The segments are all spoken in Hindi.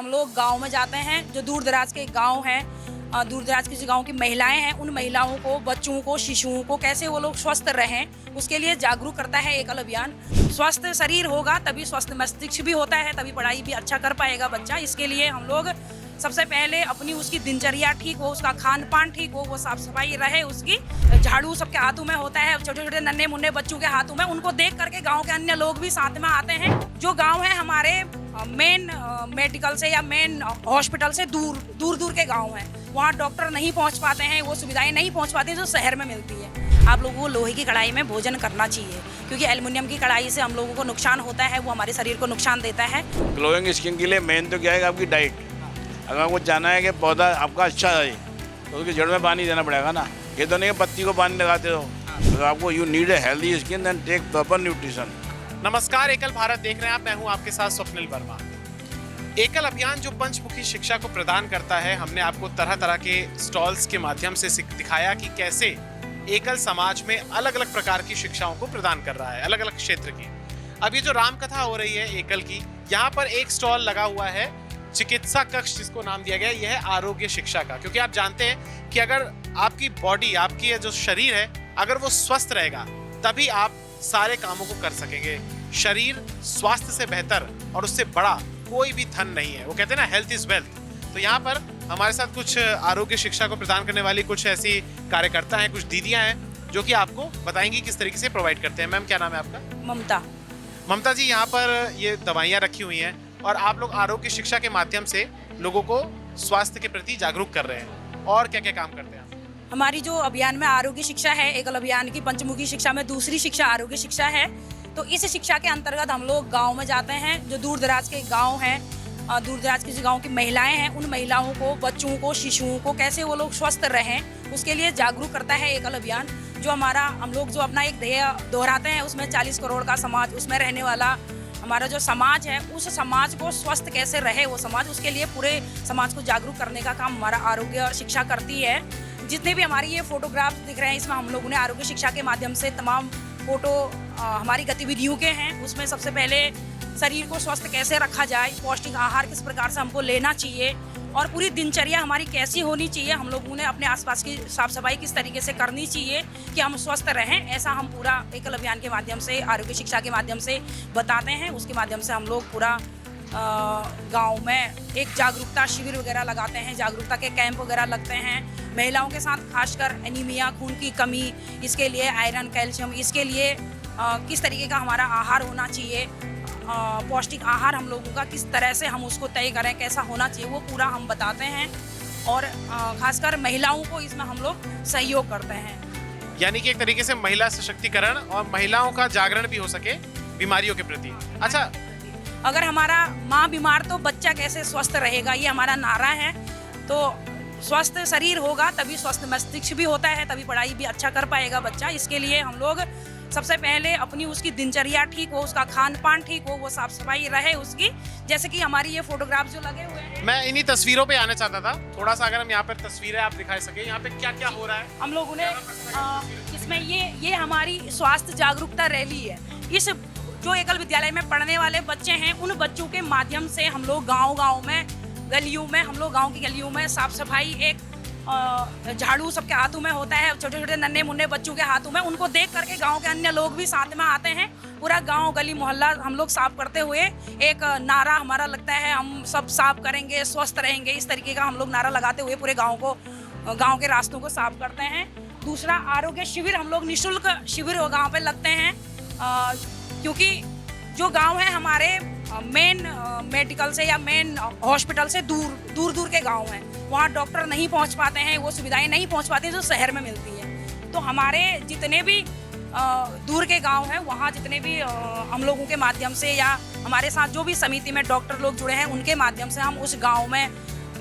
हम लोग गांव में जाते हैं, जो दूर दराज के गांव हैं, दूर दराज के जो गांव की महिलाएं हैं, उन महिलाओं को, बच्चों को, शिशुओं को कैसे वो लोग स्वस्थ रहें, उसके लिए जागरूक करता है एकल अभियान। स्वस्थ शरीर होगा तभी स्वस्थ मस्तिष्क भी होता है, तभी पढ़ाई भी अच्छा कर पाएगा बच्चा। इसके लिए हम लोग सबसे पहले अपनी उसकी दिनचर्या ठीक हो, उसका खान पान ठीक हो, वो साफ सफाई रहे उसकी। झाड़ू सबके हाथों में होता है, छोटे छोटे नन्हे मुन्ने बच्चों के हाथों में, उनको देख करके गांव के अन्य लोग भी साथ में आते हैं। जो गांव है हमारे मेन मेडिकल से या मेन हॉस्पिटल से दूर दूर के गांव हैं, वहाँ डॉक्टर नहीं पहुँच पाते हैं, वो सुविधाएं नहीं पहुँच पाती जो शहर में मिलती है। आप लोगों को लोहे की कढ़ाई में भोजन करना चाहिए, क्योंकि एल्युमिनियम की कढ़ाई से हम लोगों को नुकसान होता है, वो हमारे शरीर को नुकसान देता है। ग्लोइंग स्किन के लिए मेन तो क्या है आपकी डाइट। अगर आपको जानना है कि पौधा आपका अच्छा है तो उसकी जड़ में पानी देना पड़ेगा ना। ये तो नहीं पत्ती को पानी लगाते हो। तो आपको you need a healthy skin and take proper nutrition. नमस्कार, एकल भारत देख रहे हैं आप। मैं हूं आपके साथ स्वप्निल वर्मा। एकल अभियान जो पंचमुखी शिक्षा को प्रदान करता है, हमने आपको तरह तरह के स्टॉल्स के माध्यम से दिखाया कि कैसे एकल समाज में अलग अलग प्रकार की शिक्षाओं को प्रदान कर रहा है, अलग अलग क्षेत्र की। अब ये जो राम कथा हो रही है एकल की, यहाँ पर एक स्टॉल लगा हुआ है चिकित्सा कक्ष, जिसको नाम दिया गया है, यह है आरोग्य शिक्षा का। क्योंकि आप जानते हैं कि अगर आपकी बॉडी, आपकी जो शरीर है, अगर वो स्वस्थ रहेगा तभी आप सारे कामों को कर सकेंगे। शरीर स्वास्थ्य से बेहतर और उससे बड़ा कोई भी धन नहीं है। वो कहते हैं ना, हेल्थ इज वेल्थ। तो यहाँ पर हमारे साथ कुछ आरोग्य शिक्षा को प्रदान करने वाली कुछ ऐसी कार्यकर्ता हैं, कुछ दीदियां हैं, जो कि आपको बताएंगी किस तरीके से प्रोवाइड करते हैं। मैम, क्या नाम है आपका? ममता। ममता जी, यहाँ पर ये दवाइयाँ रखी हुई हैं और आप लोग आरोग्य शिक्षा के माध्यम से लोगों को स्वास्थ्य के प्रति जागरूक कर रहे हैं। और क्या क्या काम करते हैं आप? हमारी जो अभियान में आरोग्य शिक्षा है, एकल अभियान की पंचमुखी शिक्षा में दूसरी शिक्षा आरोग्य शिक्षा है। तो इस शिक्षा के अंतर्गत हम लोग गांव में जाते हैं, जो दूर दराज के गांव हैं, दूर दराज के जो गांव की महिलाएं हैं, उन महिलाओं को, बच्चों को, शिशुओं को कैसे वो लोग स्वस्थ रहें, उसके लिए जागरूक करता है एकल अभियान। जो हमारा, हम लोग जो अपना एक ध्येय दोहराते हैं, उसमें 40 करोड़ का समाज, उसमें रहने वाला हमारा जो समाज है, उस समाज को स्वस्थ कैसे रहे वो समाज, उसके लिए पूरे समाज को जागरूक करने का काम हमारा आरोग्य शिक्षा करती है। जितने भी हमारी ये फोटोग्राफ दिख रहे हैं, इसमें हम लोगों ने आरोग्य शिक्षा के माध्यम से तमाम फोटो हमारी गतिविधियों के हैं। उसमें सबसे पहले शरीर को स्वस्थ कैसे रखा जाए, पौष्टिक आहार किस प्रकार से हमको लेना चाहिए और पूरी दिनचर्या हमारी कैसी होनी चाहिए, हम लोगों ने अपने आसपास की साफ सफाई किस तरीके से करनी चाहिए कि हम स्वस्थ रहें, ऐसा हम पूरा एकल अभियान के माध्यम से, आरोग्य शिक्षा के माध्यम से बताते हैं। उसके माध्यम से हम लोग पूरा गांव में एक जागरूकता शिविर वगैरह लगाते हैं, जागरूकता के कैंप वगैरह लगते हैं। महिलाओं के साथ खासकर एनीमिया, खून की कमी, इसके लिए आयरन, कैल्शियम, इसके लिए किस तरीके का हमारा आहार होना चाहिए, पौष्टिक आहार हम लोगों का किस तरह से हम उसको तय करें, कैसा होना चाहिए, वो पूरा हम बताते हैं। और खासकर महिलाओं को इसमें हम लोग सहयोग करते हैं। यानी कि एक तरीके से महिला सशक्तिकरण और महिलाओं का जागरण भी हो सके बीमारियों के प्रति। अच्छा, अगर हमारा माँ बीमार तो बच्चा कैसे स्वस्थ रहेगा, ये हमारा नारा है। तो स्वस्थ शरीर होगा तभी स्वस्थ मस्तिष्क भी होता है, तभी पढ़ाई भी अच्छा कर पाएगा बच्चा। इसके लिए हम लोग सबसे पहले अपनी उसकी दिनचर्या ठीक हो, उसका खान पान ठीक हो, वो साफ सफाई रहे उसकी। जैसे कि हमारी ये फोटोग्राफ जो लगे हुए हैं, मैं इन्हीं तस्वीरों पे आना चाहता था। थोड़ा सा अगर हम यहाँ पर तस्वीरें आप दिखा सके, यहाँ पे क्या क्या हो रहा है। हम लोगों ने इसमें ये हमारी स्वास्थ्य जागरूकता रैली है। इस जो एकल विद्यालय में पढ़ने वाले बच्चे हैं, उन बच्चों के माध्यम से हम लोग गाँव में, गलियों में, हम लोग गाँव की गलियों में साफ सफाई, एक झाड़ू सबके हाथों में होता है, छोटे छोटे नन्हे मुन्ने बच्चों के हाथों में, उनको देख करके गांव के अन्य लोग भी साथ में आते हैं। पूरा गांव, गली, मोहल्ला हम लोग साफ करते हुए एक नारा हमारा लगता है, हम सब साफ करेंगे, स्वस्थ रहेंगे, इस तरीके का हम लोग नारा लगाते हुए पूरे गांव के रास्तों को साफ करते हैं। दूसरा, आरोग्य शिविर, हम लोग निःशुल्क शिविर गाँव पे लगते हैं, क्योंकि जो गाँव है हमारे मेन मेडिकल से या मेन हॉस्पिटल से दूर के गांव हैं, वहाँ डॉक्टर नहीं पहुँच पाते हैं, वो सुविधाएं नहीं पहुँच पाती हैं जो शहर में मिलती हैं। तो हमारे जितने भी दूर के गांव हैं, वहाँ जितने भी हम लोगों के माध्यम से या हमारे साथ जो भी समिति में डॉक्टर लोग जुड़े हैं, उनके माध्यम से हम उस गाँव में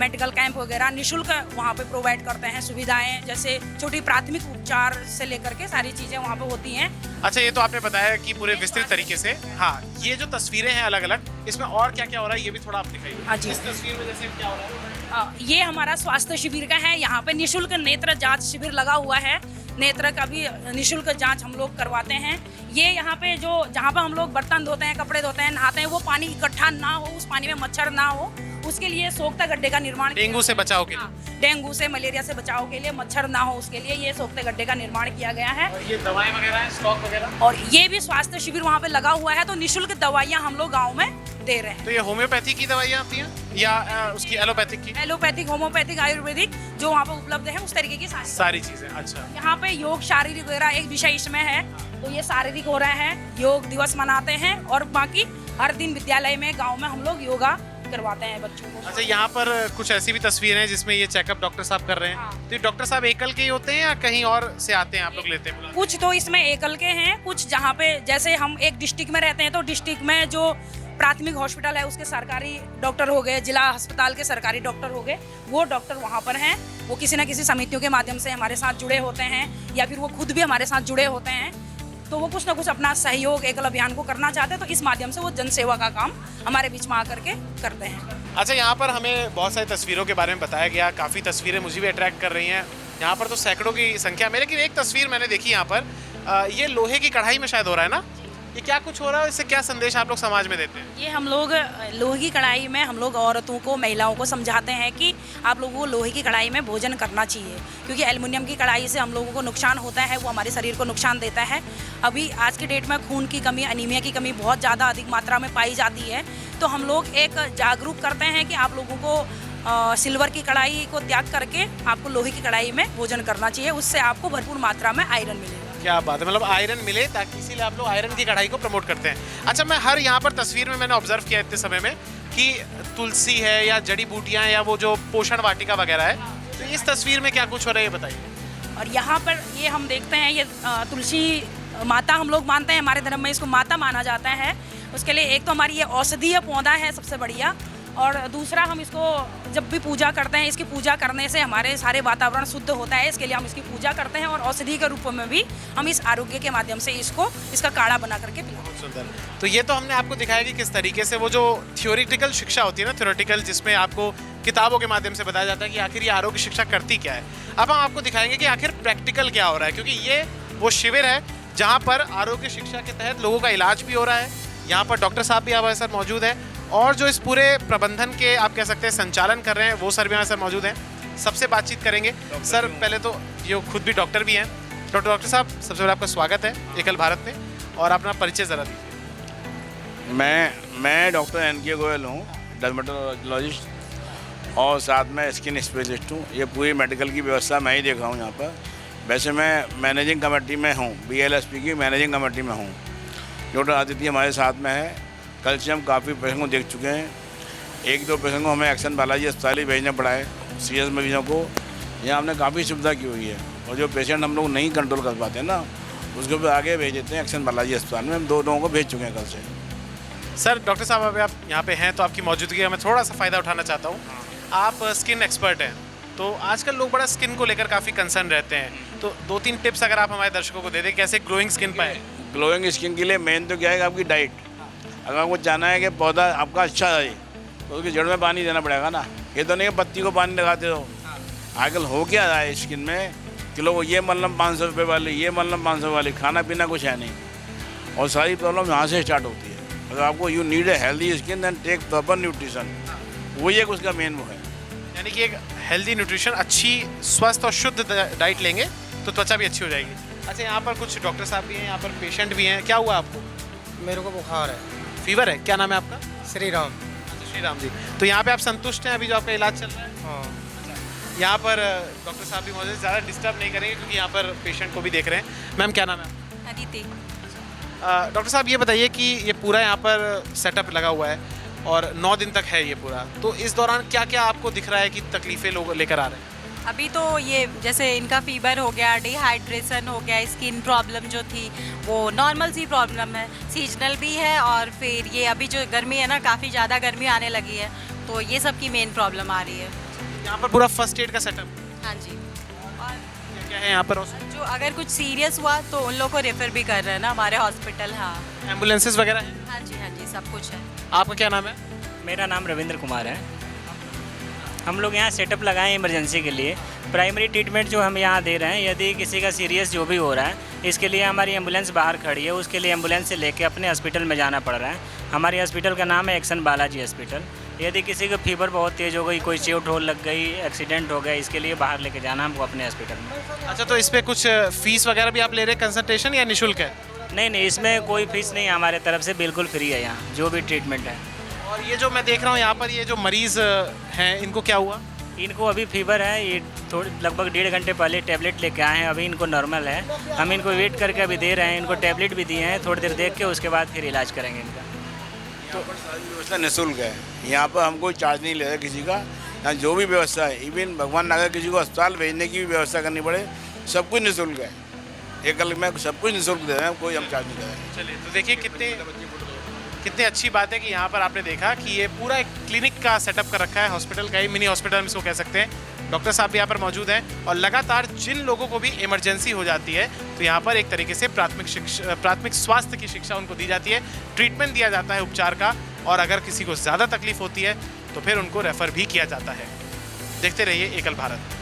मेडिकल कैंप वगैरह निःशुल्क वहाँ पे प्रोवाइड करते हैं। सुविधाएं जैसे छोटी प्राथमिक उपचार से लेकर के सारी चीज़ें वहाँ पे होती हैं। अच्छा, ये तो आपने बताया कि पूरे विस्तृत तरीके से। हाँ, ये जो तस्वीरें हैं अलग अलग, इसमें और क्या क्या हो रहा है ये भी थोड़ा आप दिखाइए। हाँ जी। इस तस्वीर में जैसे क्या हो रहा है? ये हमारा स्वास्थ्य शिविर का है। यहाँ पे निःशुल्क नेत्र जांच शिविर लगा हुआ है। नेत्र का भी निःशुल्क जांच हम लोग करवाते हैं। ये यहाँ पे जहाँ पे हम लोग बर्तन धोते हैं, कपड़े धोते हैं, नहाते हैं, वो पानी इकट्ठा ना हो, उस पानी में मच्छर ना हो, उसके लिए सोख्ता गड्ढे का निर्माण किया डेंगू से बचाव के लिए। हाँ, डेंगू से मलेरिया से बचाव के लिए, मच्छर ना हो उसके लिए ये सोख्ते गड्ढे का निर्माण किया गया है। और ये दवाएं वगैरह हैं, स्टॉक वगैरह। और ये भी स्वास्थ्य शिविर वहाँ पे लगा हुआ है, तो निःशुल्क दवाइयाँ हम लोग गाँव में दे रहे हैं। तो ये होम्योपैथी की दवाइयाँ आती हैं या उसकी एलोपैथिक की? एलोपैथिक, होम्योपैथिक, आयुर्वेदिक जो वहाँ पे उपलब्ध है उस तरीके की सारी चीजें। अच्छा, यहाँ पे योग शारीरिक वगैरह एक विषय इसमें है, तो ये शारीरिक हो रहे हैं, योग दिवस मनाते हैं और बाकी हर दिन विद्यालय में गांव में हम लोग योगा करवाते हैं बच्चों को। अच्छा, यहाँ पर कुछ ऐसी भी तस्वीरें हैं जिसमें ये चेकअप डॉक्टर साहब कर रहे हैं। हाँ। तो ये डॉक्टर साहब एकल के ही होते हैं या कहीं और से आते हैं, आप लोग लेते हैं? कुछ तो इसमें एकल के हैं, कुछ जहाँ पे जैसे हम एक डिस्ट्रिक्ट में रहते हैं तो डिस्ट्रिक्ट में जो प्राथमिक हॉस्पिटल है उसके सरकारी डॉक्टर हो गए, जिला अस्पताल के सरकारी डॉक्टर हो गए, वो डॉक्टर वहाँ पर हैं, वो किसी न किसी समितियों के माध्यम से हमारे साथ जुड़े होते हैं या फिर वो खुद भी हमारे साथ जुड़े होते हैं, तो वो कुछ ना कुछ अपना सहयोग एकल अभियान को करना चाहते हैं, तो इस माध्यम से वो जन सेवा का काम हमारे बीच में आकर के करते हैं। अच्छा, यहाँ पर हमें बहुत सारी तस्वीरों के बारे में बताया गया, काफ़ी तस्वीरें मुझे भी अट्रैक्ट कर रही हैं। यहाँ पर तो सैकड़ों की संख्या में, लेकिन एक तस्वीर मैंने देखी यहाँ पर, ये लोहे की कढ़ाई में शायद हो रहा है ना? ये क्या कुछ हो रहा है, इससे क्या संदेश आप लोग समाज में देते हैं? ये हम लोग लोहे की कढ़ाई में हम लोग औरतों को, महिलाओं को समझाते हैं कि आप लोगों को लोहे की कढ़ाई में भोजन करना चाहिए, क्योंकि एल्युमिनियम की कढ़ाई से हम लोगों को नुकसान होता है, वो हमारे शरीर को नुकसान देता है। अभी आज के डेट में खून की कमी, अनीमिया की कमी बहुत ज़्यादा अधिक मात्रा में पाई जाती है, तो हम लोग एक जागरूक करते हैं कि आप लोगों को सिल्वर की कढ़ाई को त्याग करके आपको लोहे की कढ़ाई में भोजन करना चाहिए, उससे आपको भरपूर मात्रा में आयरन मिलेगा। क्या बात है, मतलब आयरन मिले, ताकि इसीलिए आप लोग आयरन की कढ़ाई को प्रमोट करते हैं। अच्छा, मैं हर यहाँ पर तस्वीर में मैंने ऑब्जर्व किया इतने समय में कि तुलसी है या जड़ी बूटियाँ या वो जो पोषण वाटिका वगैरह है, तो इस तस्वीर में क्या कुछ हो रहा है ये बताइए। और यहाँ पर ये हम देखते हैं, ये तुलसी माता हम लोग मानते हैं, हमारे धर्म में इसको माता माना जाता है। उसके लिए एक तो हमारी ये औषधीय पौधा है सबसे बढ़िया, और दूसरा हम इसको जब भी पूजा करते हैं, इसकी पूजा करने से हमारे सारे वातावरण शुद्ध होता है, इसके लिए हम इसकी पूजा करते हैं, और औषधि के रूप में भी हम इस आरोग्य के माध्यम से इसका काढ़ा बना करके पिलाते हैं। सुंदर। तो ये तो हमने आपको दिखाया कि किस तरीके से वो जो थियोरिटिकल शिक्षा होती है ना, थियोरिटिकल, जिसमें आपको किताबों के माध्यम से बताया जाता है कि आखिर ये आरोग्य शिक्षा करती क्या है। अब हम आपको दिखाएंगे कि आखिर प्रैक्टिकल क्या हो रहा है, क्योंकि ये वो शिविर है जहाँ पर आरोग्य शिक्षा के तहत लोगों का इलाज भी हो रहा है। यहाँ पर डॉक्टर साहब भी हमारे साथ मौजूद है, और जो इस पूरे प्रबंधन के आप कह सकते हैं संचालन कर रहे हैं, वो सर भी हमारे साथ मौजूद हैं। सबसे बातचीत करेंगे। सर, पहले तो ये खुद भी डॉक्टर भी हैं। डॉक्टर साहब, सबसे पहले आपका स्वागत है एकल भारत में, और अपना परिचय ज़रा दीजिए। मैं डॉक्टर NK गोयल हूँ, डर्मेटोलॉजिस्ट, और साथ में स्किन स्पेशलिस्ट हूँ। ये पूरी मेडिकल की व्यवस्था मैं ही देख रहा हूँ यहाँ पर। वैसे मैं मैनेजिंग कमेटी में हूँ, BLSP की मैनेजिंग कमेटी में हूँ। डॉक्टर आदित्य हमारे साथ में है। कल से हम काफ़ी पेशेंट को देख चुके हैं। एक दो पेशेंट को हमें एक्शन बालाजी अस्पताल ही भेजना पड़ा है, सीरियस मरीजों को। यहाँ हमने काफ़ी सुविधा की हुई है, और जो पेशेंट हम लोग नहीं कंट्रोल कर पाते हैं ना, उसको भी आगे भेज देते हैं एक्शन बालाजी अस्पताल में। हम 2 लोगों को भेज चुके हैं कल से। सर, डॉक्टर साहब, अभी आप यहाँ पे हैं तो आपकी मौजूदगी का मैं थोड़ा सा फ़ायदा उठाना चाहता हूँ। आप स्किन एक्सपर्ट हैं, तो आजकल लोग बड़ा स्किन को लेकर काफ़ी कंसर्न रहते हैं, तो 2-3 टिप्स अगर आप हमारे दर्शकों को दे दें, कैसे ग्लोइंग स्किन पाए। ग्लोइंग स्किन के लिए मेन तो क्या है, आपकी डाइट। अगर आपको जानना है कि पौधा आपका अच्छा है, तो उसकी जड़ में पानी देना पड़ेगा ना। ये तो नहीं कि पत्ती को पानी लगाते हो। आजकल हो क्या रहा है स्किन में कि लोग ये मल्लम 500 रुपये वाली, ये मल्लम 500 वाली, खाना पीना कुछ है नहीं, और सारी प्रॉब्लम यहाँ से स्टार्ट होती है। अगर आपको you need a healthy skin, then take proper nutrition, वही एक उसका मेन वो है। यानी कि एक हेल्दी न्यूट्रिशन, अच्छी स्वस्थ और शुद्ध डाइट लेंगे तो त्वचा भी अच्छी हो जाएगी। अच्छा, यहाँ पर कुछ डॉक्टर साहब भी हैं, यहाँ पर पेशेंट भी हैं। क्या हुआ आपको? मेरे को बुखार है। फीवर है? क्या नाम है आपका? श्री राम। श्री राम जी। तो यहाँ पे आप संतुष्ट हैं अभी जो आपका इलाज चल रहा है? हाँ। यहाँ पर डॉक्टर साहब भी मौजूद हैं, ज़्यादा डिस्टर्ब नहीं करेंगे क्योंकि यहाँ पर पेशेंट को भी देख रहे हैं। मैम, क्या नाम है आपका? अदिति। डॉक्टर साहब, ये बताइए कि ये पूरा यहाँ पर सेटअप लगा हुआ है और 9 दिन तक है ये पूरा, तो इस दौरान क्या क्या आपको दिख रहा है कि तकलीफ़ें लोग लेकर आ रहे हैं? अभी तो ये जैसे इनका फीवर हो गया, डिहाइड्रेशन हो गया, स्किन प्रॉब्लम जो थी वो नॉर्मल सी प्रॉब्लम है, सीजनल भी है, और फिर ये अभी जो गर्मी है ना, काफ़ी ज़्यादा गर्मी आने लगी है, तो ये सब की मेन प्रॉब्लम आ रही है। यहाँ पर पूरा फर्स्ट एड का सेटअप? हाँ जी। और क्या क्या है यहाँ पर? जो अगर कुछ सीरियस हुआ तो उन लोग को रेफर भी कर रहे हैं ना हमारे हॉस्पिटल। हाँ, एम्बुलेंसेज वगैरह हैं? हाँ जी, सब कुछ है। आपका क्या नाम है? मेरा नाम रविंद्र कुमार है। हम लोग यहाँ सेटअप लगाए इमरजेंसी के लिए। प्राइमरी ट्रीटमेंट जो हम यहाँ दे रहे हैं, यदि किसी का सीरियस जो भी हो रहा है, इसके लिए हमारी एम्बुलेंस बाहर खड़ी है, उसके लिए एम्बुलेंस से लेके अपने हॉस्पिटल में जाना पड़ रहा है। हमारी हॉस्पिटल का नाम है एक्शन बालाजी हॉस्पिटल। यदि किसी को फीवर बहुत तेज़ हो गई, कोई चोट हो लग गई, एक्सीडेंट हो गया, इसके लिए बाहर लेके जाना हमको अपने हॉस्पिटल में। अच्छा, तो इस पे कुछ फीस वगैरह भी आप ले रहे हैं, कंसल्टेशन या निःशुल्क है? नहीं, इसमें कोई फीस नहीं है हमारे तरफ से, बिल्कुल फ्री है यहाँ जो भी ट्रीटमेंट है। और ये जो मैं देख रहा हूँ यहाँ पर, ये जो मरीज़ हैं, इनको क्या हुआ? इनको अभी फीवर है, ये थोड़ी लगभग 1.5 घंटे पहले टैबलेट लेके आए हैं, अभी इनको नॉर्मल है। हम इनको वेट करके अभी दे रहे हैं, इनको टैबलेट भी दिए हैं, थोड़ी देर देख के उसके बाद फिर इलाज करेंगे इनका। तो सारी व्यवस्था निःशुल्क है, यहाँ पर हम कोई चार्ज नहीं ले रहे किसी का। यहाँ जो भी व्यवस्था है, इवन भगवान ना करे किसी को अस्पताल भेजने की भी व्यवस्था करनी पड़े, सब कुछ निःशुल्क है। एकल में सब कुछ निःशुल्क दे रहे हैं, कोई हम चार्ज नहीं दे रहे हैं। चलिए, तो देखिए कितनी अच्छी बात है कि यहाँ पर आपने देखा कि ये पूरा एक क्लिनिक का सेटअप कर रखा है, हॉस्पिटल का ही मिनी हॉस्पिटल हम इसको कह सकते हैं। डॉक्टर साहब भी यहाँ पर मौजूद हैं और लगातार जिन लोगों को भी इमरजेंसी हो जाती है तो यहाँ पर एक तरीके से प्राथमिक स्वास्थ्य की शिक्षा उनको दी जाती है, ट्रीटमेंट दिया जाता है उपचार का, और अगर किसी को ज़्यादा तकलीफ होती है तो फिर उनको रेफ़र भी किया जाता है। देखते रहिए एकल भारत।